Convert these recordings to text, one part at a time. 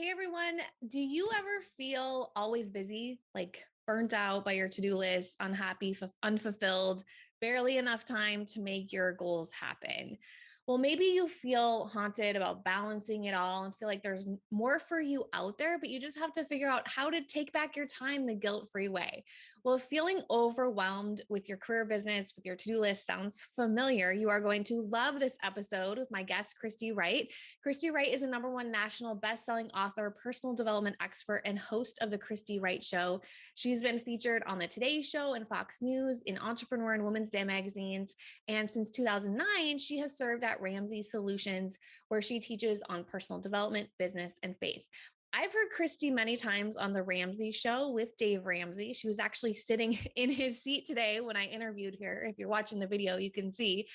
Hey everyone, do you ever feel always busy, like burnt out by your to-do list, unhappy, unfulfilled, barely enough time to make your goals happen? Well, maybe you feel haunted about balancing it all and feel like there's more for you out there, but you just have to figure out how to take back your time the guilt-free way. Well, if feeling overwhelmed with your career business, with your to-do list sounds familiar, you are going to love this episode with my guest, Christy Wright. Christy Wright is a #1 national best-selling author, personal development expert, and host of the Christy Wright Show. She's been featured on the Today Show and Fox News, in Entrepreneur and Women's Day magazines, and since 2009, she has served at Ramsey Solutions, where she teaches on personal development, business, and faith. I've heard Christy many times on the Ramsey Show with Dave Ramsey. She was actually sitting in his seat today when I interviewed her. If you're watching the video, you can see.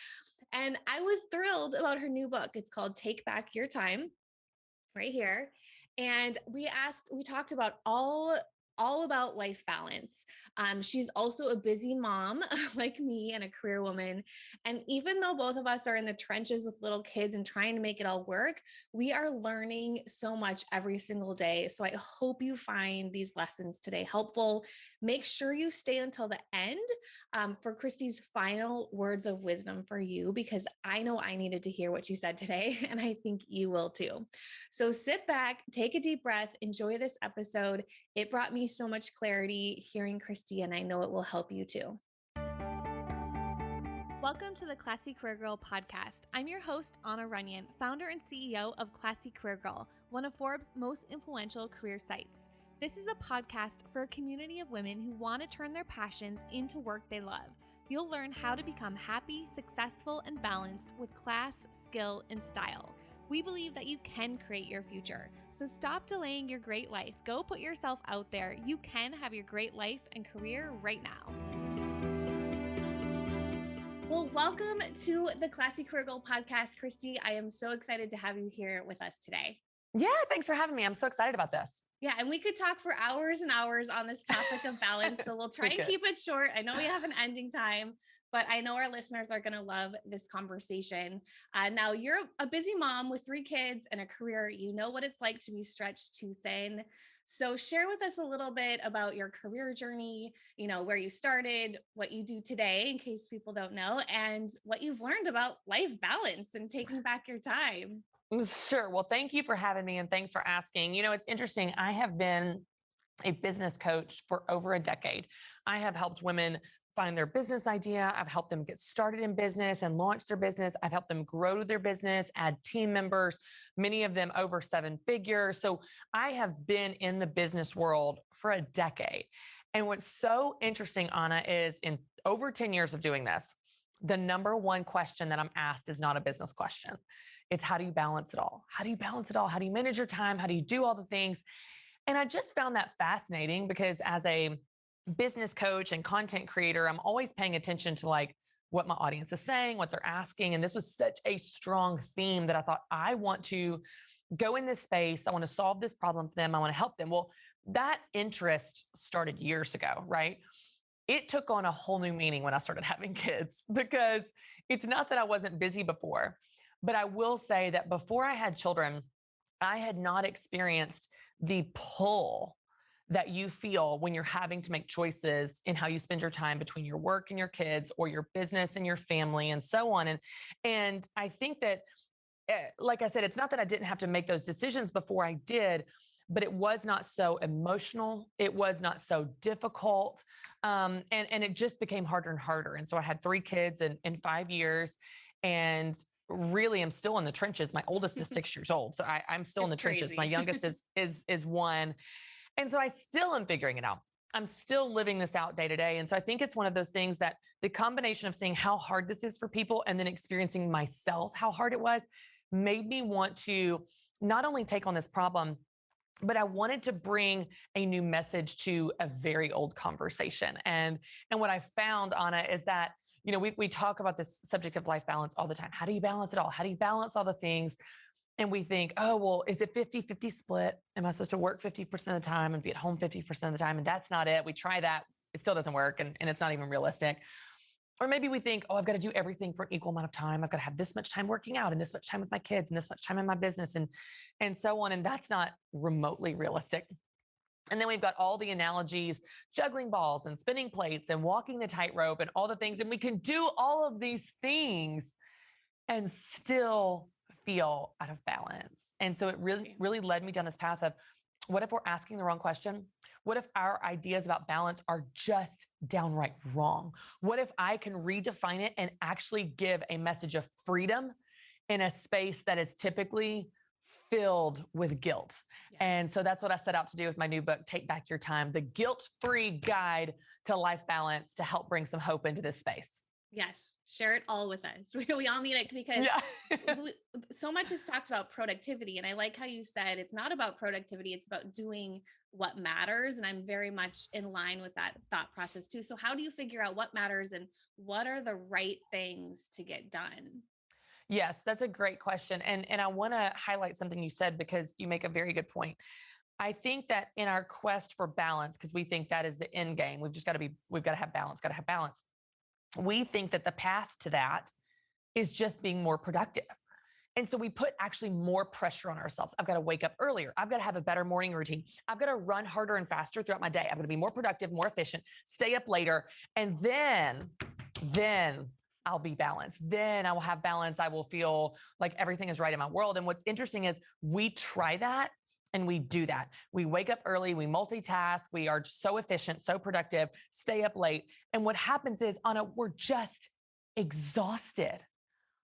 And I was thrilled about her new book. It's called Take Back Your Time, right here. And we talked about all about life balance. She's also a busy mom like me and a career woman. And even though both of us are in the trenches with little kids and trying to make it all work, we are learning so much every single day. So I hope you find these lessons today helpful. Make sure you stay until the end for Christy's final words of wisdom for you, because I know I needed to hear what she said today, and I think you will too. So sit back, take a deep breath, enjoy this episode. It brought me so much clarity hearing Christy, and I know it will help you too. Welcome to the Classy Career Girl podcast. I'm your host, Anna Runyon, founder and CEO of Classy Career Girl, one of Forbes' most influential career sites. This is a podcast for a community of women who want to turn their passions into work they love. You'll learn how to become happy, successful, and balanced with class, skill, and style. We believe that you can create your future. So stop delaying your great life. Go put yourself out there. You can have your great life and career right now. Well, welcome to the Classy Career Girl podcast, Christy. I am so excited to have you here with us today. Yeah, thanks for having me. I'm so excited about this. Yeah, and we could talk for hours and hours on this topic of balance. So we'll try and keep it short. I know we have an ending time, but I know our listeners are going to love this conversation. Now, you're a busy mom with 3 kids and a career. You know what it's like to be stretched too thin. So share with us a little bit about your career journey, where you started, what you do today, in case people don't know, and what you've learned about life balance and taking back your time. Sure. Well, thank you for having me and thanks for asking. It's interesting. I have been a business coach for over a decade. I have helped women find their business idea. I've helped them get started in business and launch their business. I've helped them grow their business, add team members, many of them over 7 figures. So I have been in the business world for a decade. And what's so interesting, Anna, is in over 10 years of doing this, the number one question that I'm asked is not a business question. It's how do you balance it all? How do you balance it all? How do you manage your time? How do you do all the things? And I just found that fascinating because as a business coach and content creator, I'm always paying attention to what my audience is saying, what they're asking. And this was such a strong theme that I thought I want to go in this space. I want to solve this problem for them. I want to help them. Well, that interest started years ago, right? It took on a whole new meaning when I started having kids because it's not that I wasn't busy before. But I will say that before I had children, I had not experienced the pull that you feel when you're having to make choices in how you spend your time between your work and your kids or your business and your family and so on. And I think that, like I said, it's not that I didn't have to make those decisions before I did, but it was not so emotional. It was not so difficult. And it just became harder and harder. And so I had 3 kids in 5 years. And really am still in the trenches. My oldest is 6 years old. So I'm still in the trenches. My youngest is 1. And so I still am figuring it out. I'm still living this out day to day. And so I think it's one of those things that the combination of seeing how hard this is for people and then experiencing myself, how hard it was, made me want to not only take on this problem, but I wanted to bring a new message to a very old conversation. And what I found, Anna, is that we talk about this subject of life balance all the time. How do you balance it all? How do you balance all the things? And we think, oh, well, is it 50-50 split? Am I supposed to work 50% of the time and be at home 50% of the time? And that's not it. We try that. It still doesn't work. And it's not even realistic. Or maybe we think, oh, I've got to do everything for an equal amount of time. I've got to have this much time working out and this much time with my kids and this much time in my business and so on. And that's not remotely realistic. And then we've got all the analogies, juggling balls and spinning plates and walking the tightrope and all the things. And we can do all of these things and still feel out of balance. And so it really led me down this path of, what if we're asking the wrong question? What if our ideas about balance are just downright wrong? What if I can redefine it and actually give a message of freedom in a space that is typically filled with guilt? Yes. And so that's what I set out to do with my new book, Take Back Your Time, the guilt-free guide to life balance to help bring some hope into this space. Yes. Share it all with us. We all need it because so much is talked about productivity. And I like how you said, it's not about productivity. It's about doing what matters. And I'm very much in line with that thought process too. So how do you figure out what matters and what are the right things to get done? Yes, that's a great question. And I want to highlight something you said because you make a very good point. I think that in our quest for balance, because we think that is the end game, we've got to have balance. We think that the path to that is just being more productive. And so we put actually more pressure on ourselves. I've got to wake up earlier. I've got to have a better morning routine. I've got to run harder and faster throughout my day. I'm going to be more productive, more efficient, stay up later. And then I'll be balanced. Then I will have balance. I will feel like everything is right in my world. And what's interesting is we try that and we do that. We wake up early, we multitask, we are so efficient, so productive, stay up late. And what happens is, Anna, we're just exhausted.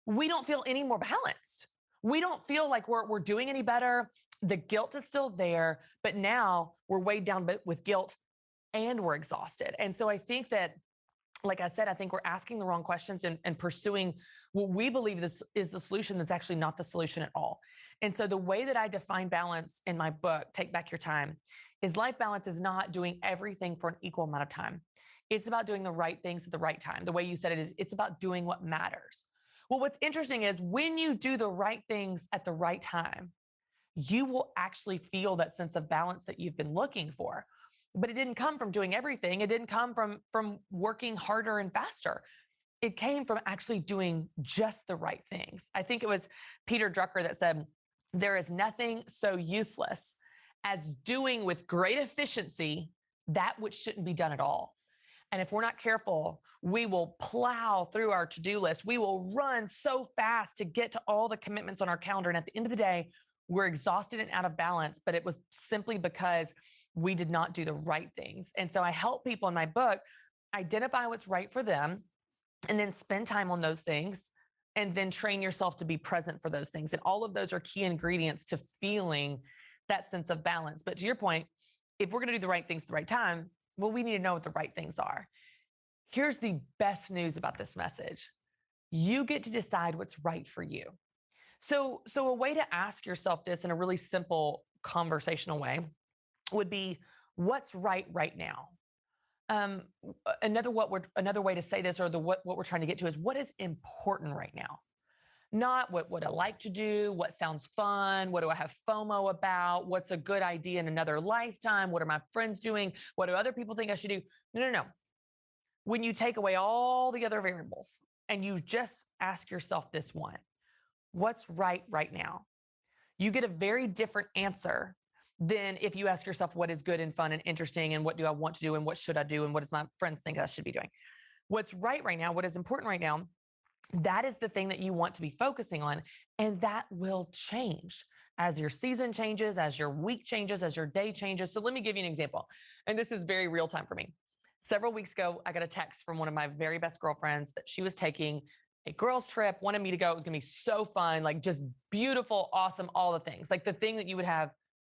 We don't feel any more balanced. We don't feel like we're doing any better. The guilt is still there, but now we're weighed down with guilt and we're exhausted. And so I think that, like I said, I think we're asking the wrong questions and pursuing what we believe this is the solution that's actually not the solution at all. And so the way that I define balance in my book, Take Back Your Time, is life balance is not doing everything for an equal amount of time. It's about doing the right things at the right time. The way you said it is, it's about doing what matters. Well, what's interesting is when you do the right things at the right time, you will actually feel that sense of balance that you've been looking for. But it didn't come from doing everything. It didn't come from working harder and faster. It came from actually doing just the right things. I think it was Peter Drucker that said, there is nothing so useless as doing with great efficiency that which shouldn't be done at all. And if we're not careful, we will plow through our to-do list. We will run so fast to get to all the commitments on our calendar. And at the end of the day, we're exhausted and out of balance, but it was simply because we did not do the right things. And so I help people in my book identify what's right for them and then spend time on those things and then train yourself to be present for those things. And all of those are key ingredients to feeling that sense of balance. But to your point, if we're going to do the right things at the right time, well, we need to know what the right things are. Here's the best news about this message. You get to decide what's right for you. So a way to ask yourself this in a really simple conversational way would be, what's right now? Another way to say this, or what we're trying to get to, is what is important right now? Not what I like to do, what sounds fun, what do I have FOMO about, what's a good idea in another lifetime, what are my friends doing, what do other people think I should do? No. When you take away all the other variables and you just ask yourself this one, what's right now? You get a very different answer than if you ask yourself what is good and fun and interesting and what do I want to do and what should I do and what does my friends think I should be doing. What's right now, what is important right now, that is the thing that you want to be focusing on. And that will change as your season changes, as your week changes, as your day changes. So let me give you an example. And this is very real time for me. Several weeks ago, I got a text from one of my very best girlfriends that she was taking a girls trip, wanted me to go. It was going to be so fun, like just beautiful, awesome, all the things, like the thing that you would have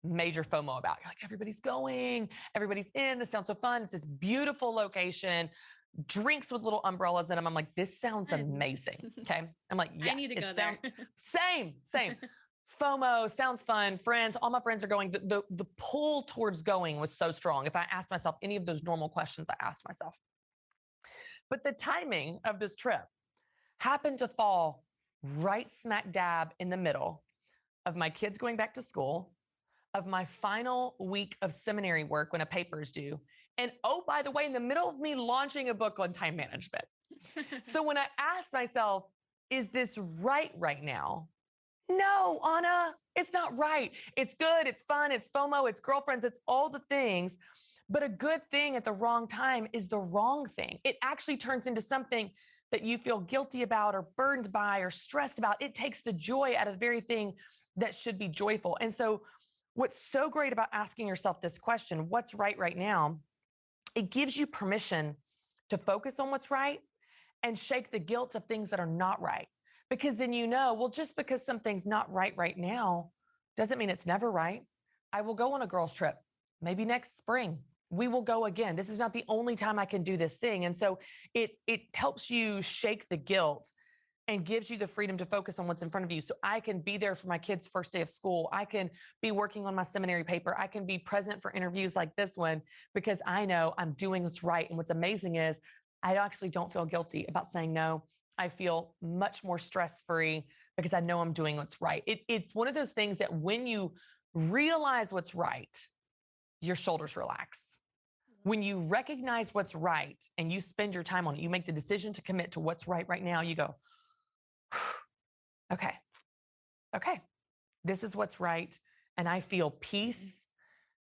major FOMO about. You're like, everybody's going, everybody's in, this sounds so fun. It's this beautiful location, drinks with little umbrellas in them. I'm like, this sounds amazing. Okay. I'm like, yes, I need to go there. Same. FOMO sounds fun. Friends, all my friends are going. The pull towards going was so strong. If I asked myself any of those normal questions I asked myself, but the timing of this trip happened to fall right smack dab in the middle of my kids going back to school, of my final week of seminary work when a paper is due. And oh, by the way, in the middle of me launching a book on time management. So when I asked myself, is this right now? No, Anna, it's not right. It's good. It's fun. It's FOMO. It's girlfriends. It's all the things. But a good thing at the wrong time is the wrong thing. It actually turns into something that you feel guilty about or burdened by or stressed about. It takes the joy out of the very thing that should be joyful. And so what's so great about asking yourself this question, what's right now? It gives you permission to focus on what's right and shake the guilt of things that are not right. Because then well, just because something's not right now doesn't mean it's never right. I will go on a girls' trip, maybe next spring. We will go again. This is not the only time I can do this thing. And so it helps you shake the guilt and gives you the freedom to focus on what's in front of you. So I can be there for my kids' first day of school. I can be working on my seminary paper. I can be present for interviews like this one because I know I'm doing what's right. And what's amazing is I actually don't feel guilty about saying no. I feel much more stress-free because I know I'm doing what's right. It's one of those things that when you realize what's right, your shoulders relax. When you recognize what's right and you spend your time on it, you make the decision to commit to what's right now, you go, okay, this is what's right. And I feel peace.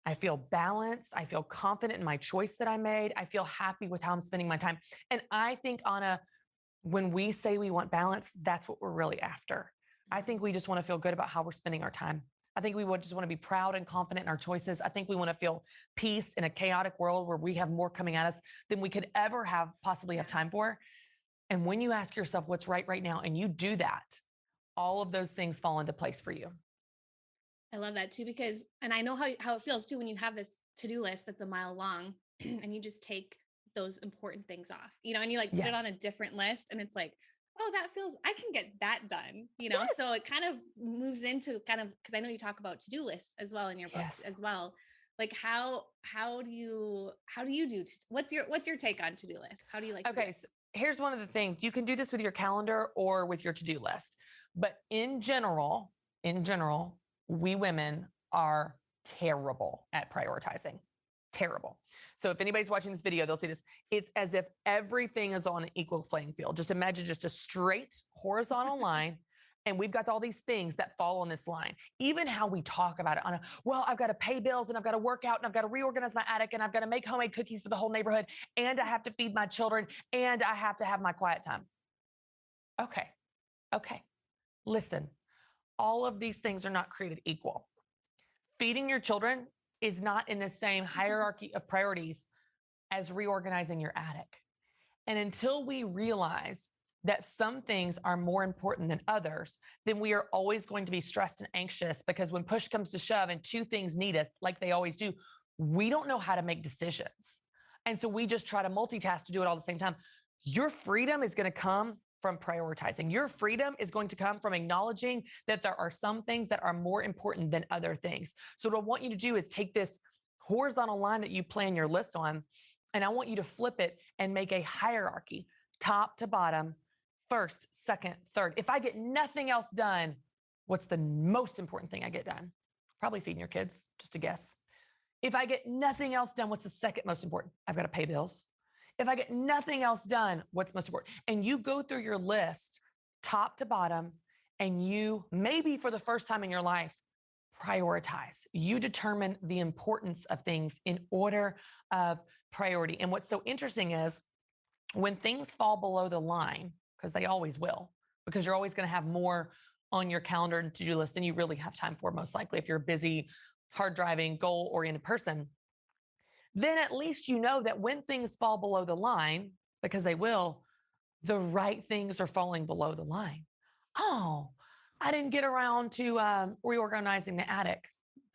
I feel balance. I feel confident in my choice that I made. I feel happy with how I'm spending my time. And I think, Anna, when we say we want balance, that's what we're really after. I think we just want to feel good about how we're spending our time. I think we just want to be proud and confident in our choices. I think we want to feel peace in a chaotic world where we have more coming at us than we could ever possibly have time for. And when you ask yourself what's right now, and you do that, all of those things fall into place for you. I love that too, because, and I know how it feels too, when you have this to-do list that's a mile long and you just take those important things off, and you put it on a different list and it's like, oh, I can get that done, Yes. So it kind of moves into because I know you talk about to-do lists as well in your books as well. Like how do you what's your take on to-do lists? How do you like to do it? So here's one of the things. You can do this with your calendar or with your to-do list. But in general, we women are terrible at prioritizing. Terrible. So if anybody's watching this video, they'll see this. It's as if everything is on an equal playing field. Just imagine just a straight horizontal line. And we've got all these things that fall on this line. Even how we talk about it I've got to pay bills and I've got to work out and I've got to reorganize my attic and I've got to make homemade cookies for the whole neighborhood and I have to feed my children and I have to have my quiet time. Okay. Listen, all of these things are not created equal. Feeding your children is not in the same hierarchy of priorities as reorganizing your attic. And until we realize that some things are more important than others, then we are always going to be stressed and anxious because when push comes to shove and two things need us, like they always do, we don't know how to make decisions. And so we just try to multitask to do it all at the same time. Your freedom is going to come from prioritizing. Your freedom is going to come from acknowledging that there are some things that are more important than other things. So what I want you to do is take this horizontal line that you plan your list on, and I want you to flip it and make a hierarchy, top to bottom, first, second, third. If I get nothing else done, what's the most important thing I get done? Probably feeding your kids, just a guess. If I get nothing else done, what's the second most important? I've got to pay bills. If I get nothing else done, what's most important? And you go through your list top to bottom, and you maybe for the first time in your life, prioritize. You determine the importance of things in order of priority. And what's so interesting is when things fall below the line, because they always will, because you're always going to have more on your calendar and to-do list than you really have time for, most likely, if you're a busy, hard driving, goal-oriented person. Then at least you know that when things fall below the line, because they will, the right things are falling below the line. Oh, I didn't get around to reorganizing the attic.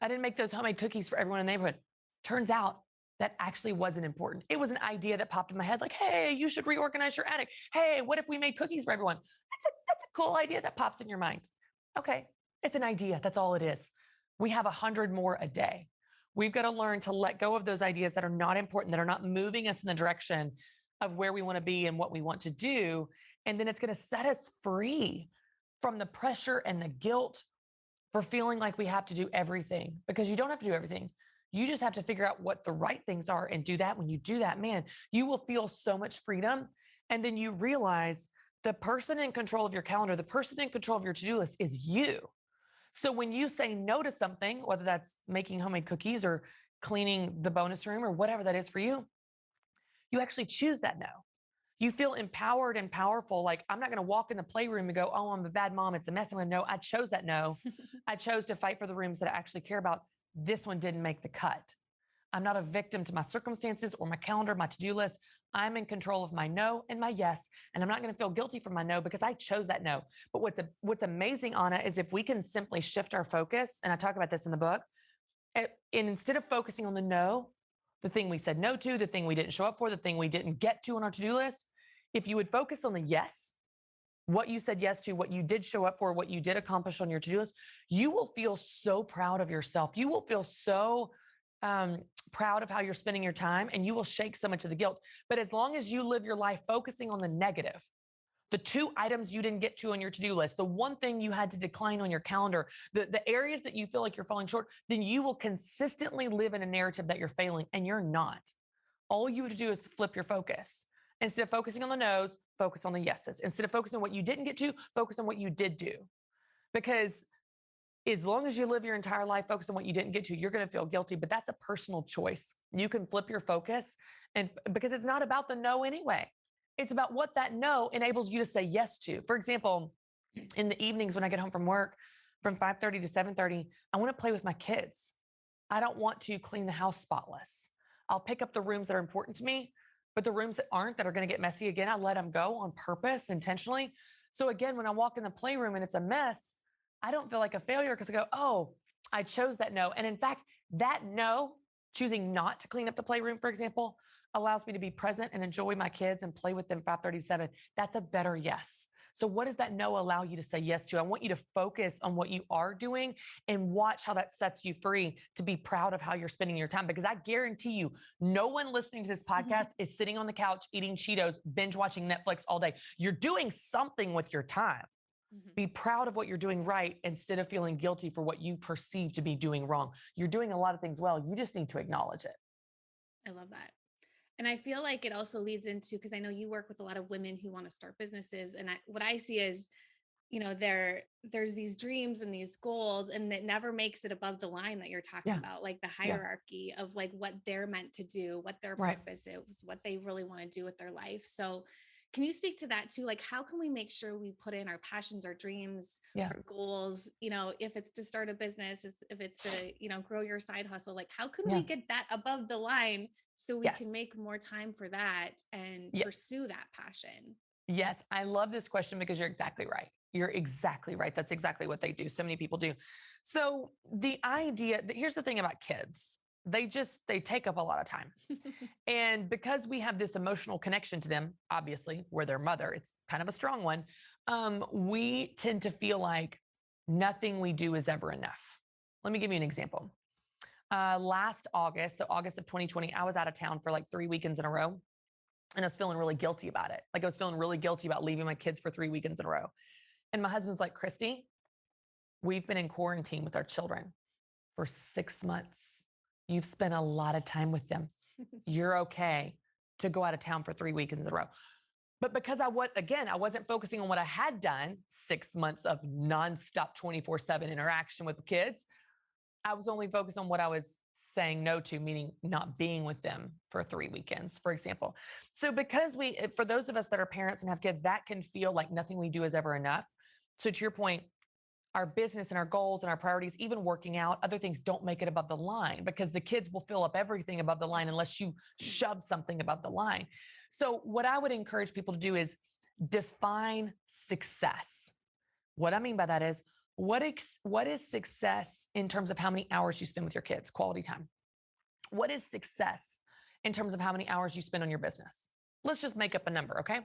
I didn't make those homemade cookies for everyone in the neighborhood. Turns out that actually wasn't important. It was an idea that popped in my head, like, hey, you should reorganize your attic. Hey, what if we made cookies for everyone? That's a cool idea that pops in your mind. Okay, it's an idea. That's all it is. We have 100 more a day. We've got to learn to let go of those ideas that are not important, that are not moving us in the direction of where we want to be and what we want to do. And then it's going to set us free from the pressure and the guilt for feeling like we have to do everything, because you don't have to do everything. You just have to figure out what the right things are and do that. When you do that, man, you will feel so much freedom And then you realize the person in control of your calendar, the person in control of your to-do list is you. So when you say no to something, whether that's making homemade cookies or cleaning the bonus room or whatever that is for you, you actually choose that no. You feel empowered and powerful. Like, I'm not going to walk in the playroom and go, oh, I'm a bad mom. It's a mess. I'm going to know I chose that no. I chose to fight for the rooms that I actually care about. This one didn't make the cut. I'm not a victim to my circumstances or my calendar, my to-do list. I'm in control of my no and my yes. And I'm not going to feel guilty for my no because I chose that no. But what's amazing, Anna, is if we can simply shift our focus, and I talk about this in the book, and instead of focusing on the no, the thing we said no to, the thing we didn't show up for, the thing we didn't get to on our to-do list, if you would focus on the yes, what you said yes to, what you did show up for, what you did accomplish on your to-do list, you will feel so proud of yourself. You will feel so proud of how you're spending your time, and you will shake so much of the guilt. But as long as you live your life focusing on the negative, the 2 items you didn't get to on your to-do list, the one thing you had to decline on your calendar, the areas that you feel like you're falling short, then you will consistently live in a narrative that you're failing, and you're not. All you have to do is flip your focus. Instead of focusing on the no's, focus on the yeses. Instead of focusing on what you didn't get to, focus on what you did do. Because as long as you live your entire life focused on what you didn't get to, you're going to feel guilty, but that's a personal choice. You can flip your focus, and because it's not about the no anyway. It's about what that no enables you to say yes to. For example, in the evenings when I get home from work from 5:30 to 7:30, I want to play with my kids. I don't want to clean the house spotless. I'll pick up the rooms that are important to me, but the rooms that aren't, that are going to get messy again, I let them go on purpose, intentionally. So again, when I walk in the playroom and it's a mess, I don't feel like a failure because I go, oh, I chose that no. And in fact, that no, choosing not to clean up the playroom, for example, allows me to be present and enjoy my kids and play with them 5:37. That's a better yes. So what does that no allow you to say yes to? I want you to focus on what you are doing and watch how that sets you free to be proud of how you're spending your time. Because I guarantee you, no one listening to this podcast is sitting on the couch eating Cheetos, binge watching Netflix all day. You're doing something with your time. Be proud of what you're doing right instead of feeling guilty for what you perceive to be doing wrong. You're doing a lot of things well. You just need to acknowledge it. I love that. And I feel like it also leads into, because I know you work with a lot of women who want to start businesses. And what I see is, there's these dreams and these goals, and it never makes it above the line that you're talking about, like the hierarchy of like what they're meant to do, what their purpose is, what they really want to do with their life. So can you speak to that too? Like, how can we make sure we put in our passions, our dreams, our goals, if it's to start a business, if it's to, grow your side hustle, like how can we get that above the line so we can make more time for that and pursue that passion? Yes, I love this question because you're exactly right. You're exactly right. That's exactly what they do. So many people do. So the idea, here's the thing about kids. They take up a lot of time. And because we have this emotional connection to them, obviously, we're their mother, it's kind of a strong one. We tend to feel like nothing we do is ever enough. Let me give you an example. Last August, so August of 2020, I was out of town for like 3 weekends in a row. And I was feeling really guilty about it. Like I was feeling really guilty about leaving my kids for 3 weekends in a row. And my husband's like, Christy, we've been in quarantine with our children for 6 months. You've spent a lot of time with them. You're okay to go out of town for 3 weekends in a row. But because I wasn't focusing on what I had done, 6 months of nonstop 24/7 interaction with the kids. I was only focused on what I was saying no to, meaning not being with them for 3 weekends, for example. So because for those of us that are parents and have kids, that can feel like nothing we do is ever enough. So to your point, our business and our goals and our priorities, even working out, other things don't make it above the line because the kids will fill up everything above the line unless you shove something above the line. So what I would encourage people to do is define success. What I mean by that is, what is success in terms of how many hours you spend with your kids, quality time? What is success in terms of how many hours you spend on your business? Let's just make up a number, okay?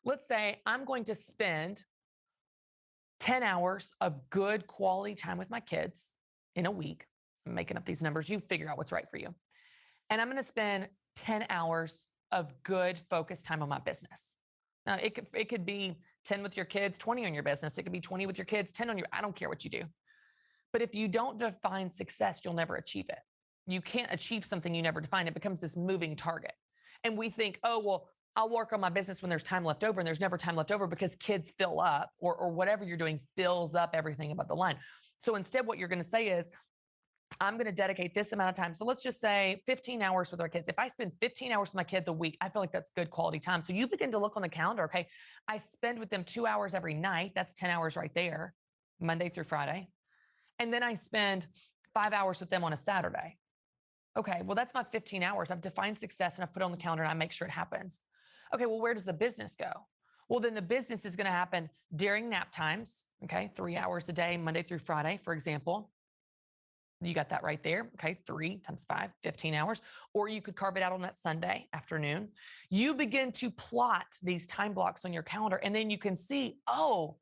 Let's say I'm going to spend 10 hours of good quality time with my kids in a week. I'm making up these numbers. You figure out what's right for you. And I'm going to spend 10 hours of good focused time on my business. Now, it could be 10 with your kids, 20 on your business. It could be 20 with your kids, 10 on I don't care what you do. But if you don't define success, you'll never achieve it. You can't achieve something you never define. It becomes this moving target. And we think, oh, well, I'll work on my business when there's time left over, and there's never time left over because kids fill up, or whatever you're doing fills up everything above the line. So instead, what you're going to say is, I'm going to dedicate this amount of time. So let's just say 15 hours with our kids. If I spend 15 hours with my kids a week, I feel like that's good quality time. So you begin to look on the calendar. Okay, I spend with them 2 hours every night. That's 10 hours right there, Monday through Friday. And then I spend 5 hours with them on a Saturday. Okay, well, that's my 15 hours. I've defined success and I've put it on the calendar and I make sure it happens. Okay, well, where does the business go? Well, then the business is going to happen during nap times. Okay, 3 hours a day, Monday through Friday, for example. You got that right there. Okay, 3 times 5, 15 hours. Or you could carve it out on that Sunday afternoon. You begin to plot these time blocks on your calendar, and then you can see, oh,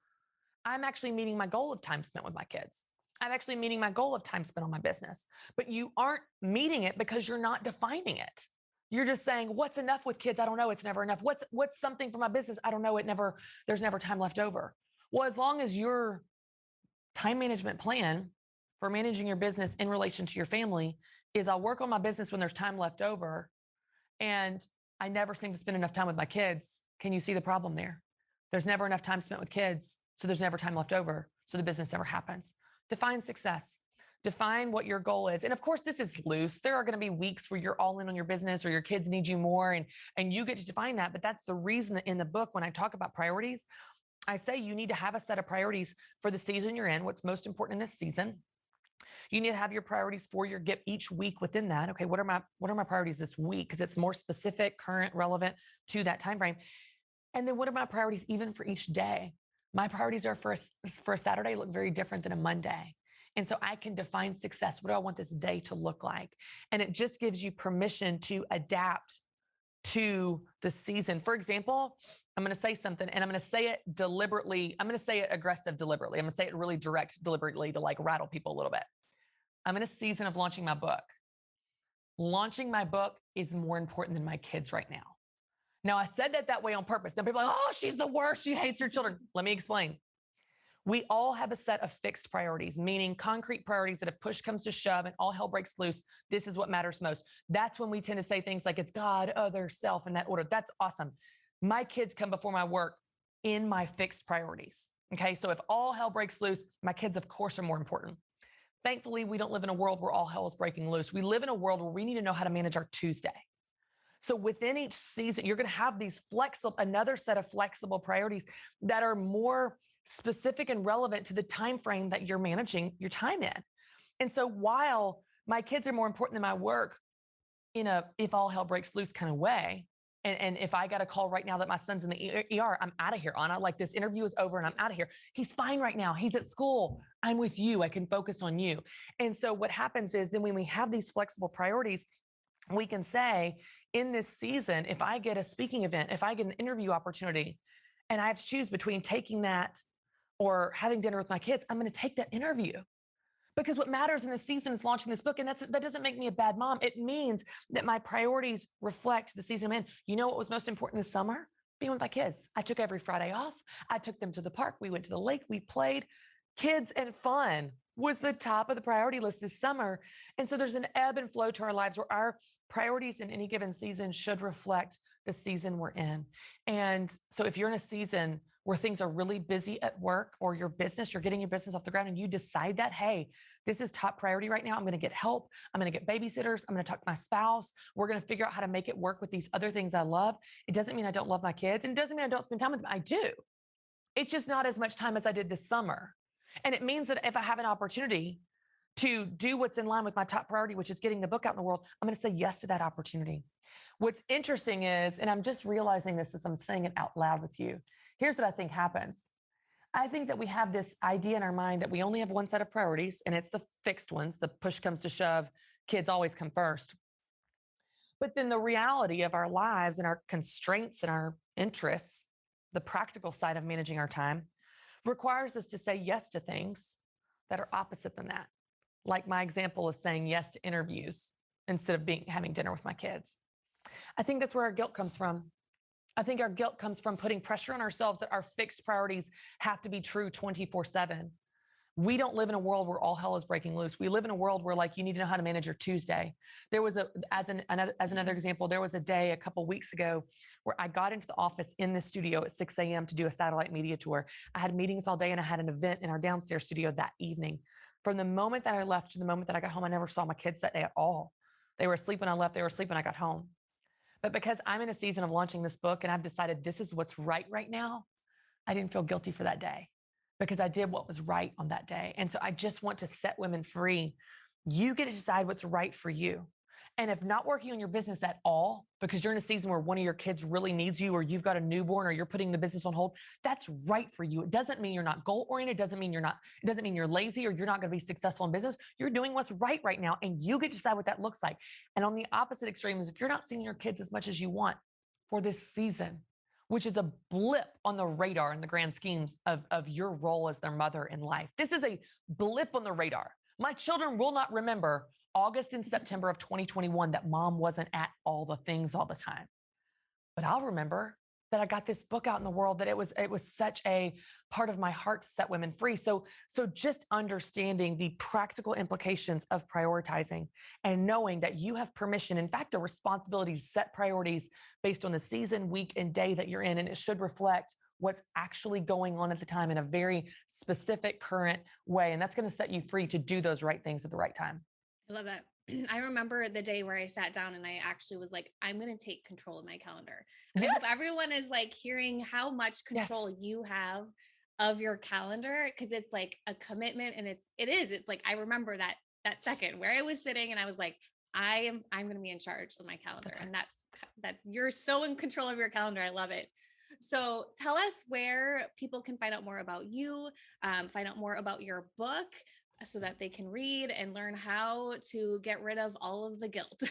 I'm actually meeting my goal of time spent with my kids. I'm actually meeting my goal of time spent on my business. But you aren't meeting it because you're not defining it. You're just saying, what's enough with kids? I don't know. It's never enough. What's something for my business? I don't know. There's never time left over. Well, as long as your time management plan for managing your business in relation to your family is, I'll work on my business when there's time left over, and I never seem to spend enough time with my kids. Can you see the problem there? There's never enough time spent with kids, so there's never time left over, so the business never happens. Define success. Define what your goal is. And of course, this is loose. There are going to be weeks where you're all in on your business or your kids need you more, and you get to define that. But that's the reason that in the book, when I talk about priorities, I say you need to have a set of priorities for the season you're in, what's most important in this season. You need to have your priorities for your get each week within that. Okay, what are my priorities this week? Because it's more specific, current, relevant to that time frame. And then what are my priorities even for each day? My priorities are for a Saturday look very different than a Monday. And so I can define success. What do I want this day to look like? And it just gives you permission to adapt to the season. For example, I'm going to say something and I'm going to say it deliberately. I'm going to say it aggressive deliberately. I'm going to say it really direct deliberately to like rattle people a little bit. I'm in a season of launching my book. Launching my book is more important than my kids right now. Now, I said that way on purpose. Now people are like, oh, she's the worst. She hates her children. Let me explain. We all have a set of fixed priorities, meaning concrete priorities that if push comes to shove and all hell breaks loose, this is what matters most. That's when we tend to say things like it's God, other, self, in that order. That's awesome. My kids come before my work in my fixed priorities. Okay, so if all hell breaks loose, my kids, of course, are more important. Thankfully, we don't live in a world where all hell is breaking loose. We live in a world where we need to know how to manage our Tuesday. So within each season, you're going to have these another set of flexible priorities that are more specific and relevant to the time frame that you're managing your time in. And so while my kids are more important than my work in a if all hell breaks loose kind of way, and if I got a call right now that my son's in the ER, I'm out of here, Anna. Like this interview is over and I'm out of here. He's fine right now. He's at school. I'm with you. I can focus on you. And so what happens is then when we have these flexible priorities, we can say in this season, if I get a speaking event, if I get an interview opportunity and I have to choose between taking that or having dinner with my kids, I'm going to take that interview. Because what matters in this season is launching this book. And that doesn't make me a bad mom. It means that my priorities reflect the season I'm in. You know what was most important this summer? Being with my kids. I took every Friday off. I took them to the park. We went to the lake. We played. Kids and fun was the top of the priority list this summer. And so there's an ebb and flow to our lives where our priorities in any given season should reflect the season we're in. And so if you're in a season where things are really busy at work or your business, you're getting your business off the ground and you decide that, hey, this is top priority right now. I'm going to get help. I'm going to get babysitters. I'm going to talk to my spouse. We're going to figure out how to make it work with these other things I love. It doesn't mean I don't love my kids. And it doesn't mean I don't spend time with them. I do. It's just not as much time as I did this summer. And it means that if I have an opportunity to do what's in line with my top priority, which is getting the book out in the world, I'm going to say yes to that opportunity. What's interesting is, and I'm just realizing this as I'm saying it out loud with you, here's what I think happens. I think that we have this idea in our mind that we only have one set of priorities, and it's the fixed ones. The push comes to shove, kids always come first. But then the reality of our lives and our constraints and our interests, the practical side of managing our time, requires us to say yes to things that are opposite than that. Like my example of saying yes to interviews instead of having dinner with my kids. I think that's where our guilt comes from. I think our guilt comes from putting pressure on ourselves that our fixed priorities have to be true 24/7. We don't live in a world where all hell is breaking loose. We live in a world where like you need to know how to manage your Tuesday. There was as another example, there was a day a couple weeks ago where I got into the office in the studio at 6 a.m. to do a satellite media tour. I had meetings all day and I had an event in our downstairs studio that evening. From the moment that I left to the moment that I got home, I never saw my kids that day at all. They were asleep when I left. They were asleep when I got home. But because I'm in a season of launching this book and I've decided this is what's right now, I didn't feel guilty for that day because I did what was right on that day. And so I just want to set women free. You get to decide what's right for you. And if not working on your business at all, because you're in a season where one of your kids really needs you, or you've got a newborn, or you're putting the business on hold, that's right for you. It doesn't mean you're not goal oriented. It doesn't mean you're lazy or you're not going to be successful in business. You're doing what's right now. And you get to decide what that looks like. And on the opposite extreme is if you're not seeing your kids as much as you want for this season, which is a blip on the radar in the grand schemes of your role as their mother in life. This is a blip on the radar. My children will not remember August and September of 2021 that mom wasn't at all the things all the time. But I'll remember that I got this book out in the world, that it was such a part of my heart to set women free. So just understanding the practical implications of prioritizing and knowing that you have permission, in fact, a responsibility to set priorities based on the season, week, and day that you're in. And it should reflect what's actually going on at the time in a very specific, current way. And that's going to set you free to do those right things at the right time. I love that. I remember the day where I sat down and I actually was like, I'm going to take control of my calendar. And I hope everyone is like hearing how much control you have of your calendar, because it's like a commitment, and it's like, I remember that second where I was sitting and I was like, I'm going to be in charge of my calendar. That's right. And that you're so in control of your calendar. I love it. So tell us where people can find out more about you, find out more about your book, so that they can read and learn how to get rid of all of the guilt.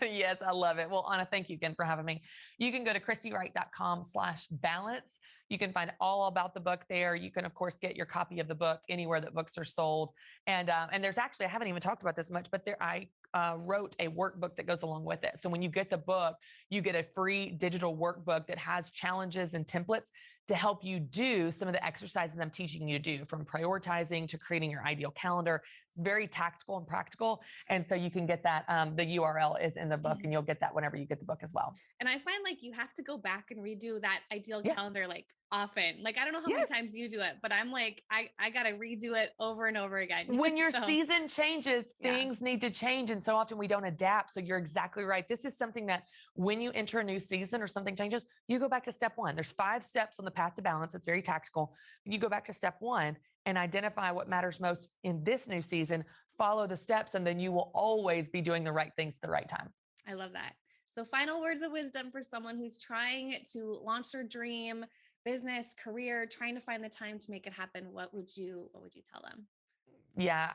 Yes, I love it. Well, Anna, thank you again for having me. You can go to christywright.com/balance. You can find all about the book there. You can, of course, get your copy of the book anywhere that books are sold. And there's actually, I haven't even talked about this much, but I wrote a workbook that goes along with it. So when you get the book, you get a free digital workbook that has challenges and templates to help you do some of the exercises I'm teaching you to do, from prioritizing to creating your ideal calendar. It's very tactical and practical. And so you can get that. The URL is in the book, and you'll get that whenever you get the book as well. And I find like you have to go back and redo that ideal calendar like often. Like, I don't know how many times you do it, but I'm like, I got to redo it over and over again. When your season changes, things need to change. And so often we don't adapt. So you're exactly right. This is something that when you enter a new season or something changes, you go back to step one. There's 5 steps on the path to balance. It's very tactical. You go back to step 1 and identify what matters most in this new season, follow the steps, and then you will always be doing the right things at the right time. I love that. So final words of wisdom for someone who's trying to launch their dream business, career, trying to find the time to make it happen. What would you tell them? Yeah,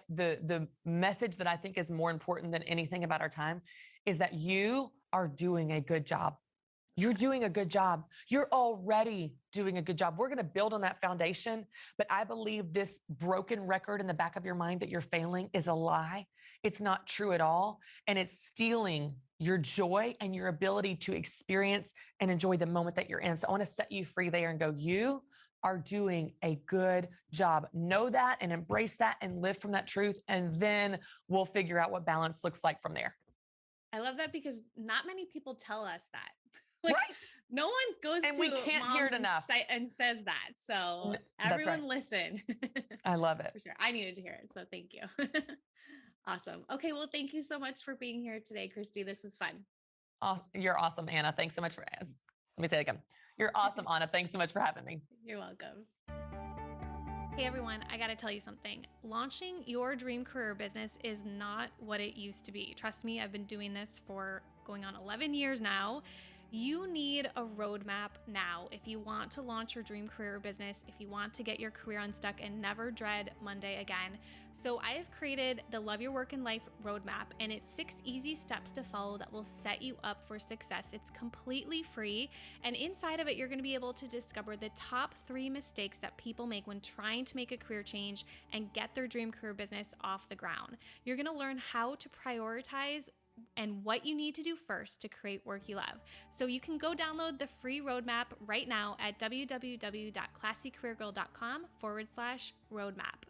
the message that I think is more important than anything about our time is that you are doing a good job. You're doing a good job. You're already doing a good job. We're going to build on that foundation. But I believe this broken record in the back of your mind that you're failing is a lie. It's not true at all. And it's stealing your joy and your ability to experience and enjoy the moment that you're in. So I want to set you free there and go, you are doing a good job. Know that and embrace that and live from that truth. And then we'll figure out what balance looks like from there. I love that, because not many people tell us that. Like, right. No one goes and to we can't hear it enough and says that. So everyone listen. I love it. For sure. I needed to hear it. So thank you. Awesome. Okay. Well, thank you so much for being here today, Christy. This is fun. Oh, you're awesome, Anna. Thanks so much let me say it again. You're awesome, Anna. Thanks so much for having me. You're welcome. Hey everyone, I got to tell you something. Launching your dream career business is not what it used to be. Trust me, I've been doing this for going on 11 years now. You need a roadmap now if you want to launch your dream career business, if you want to get your career unstuck and never dread Monday again. So I have created the Love Your Work and Life roadmap, and it's 6 easy steps to follow that will set you up for success. It's completely free, and inside of it, you're going to be able to discover the top 3 mistakes that people make when trying to make a career change and get their dream career business off the ground. You're going to learn how to prioritize and what you need to do first to create work you love. So you can go download the free roadmap right now at www.classycareergirl.com/roadmap.